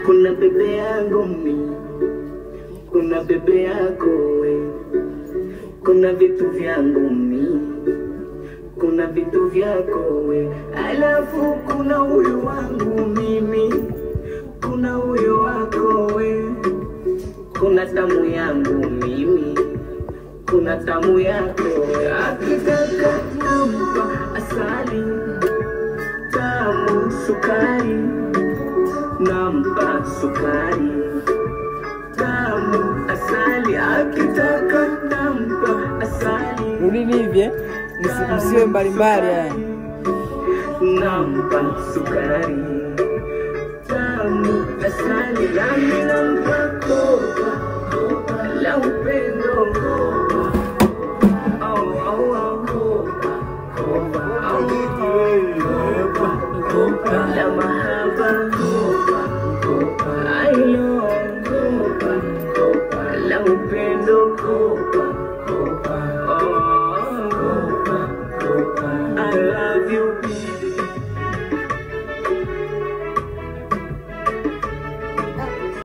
Kuna bebe yangu mimi, kuna bebe yako we, kuna vitu vyangu mimi, kuna vitu vyako we, alafu kuna huyu wangu mimi, kuna huyu wako we, kuna tamu yangu mimi, kuna tamu yako we. Akitaka nampa asali, tamu sukari, nampa sukari, tamu asali. Akitaka nampa asali. Nini hivi msiwe mbalimbali haya. Nampa sukari, tamu asali. Nami nampa kopa, la upendo. La mahaba, I love, la upendo, I love you.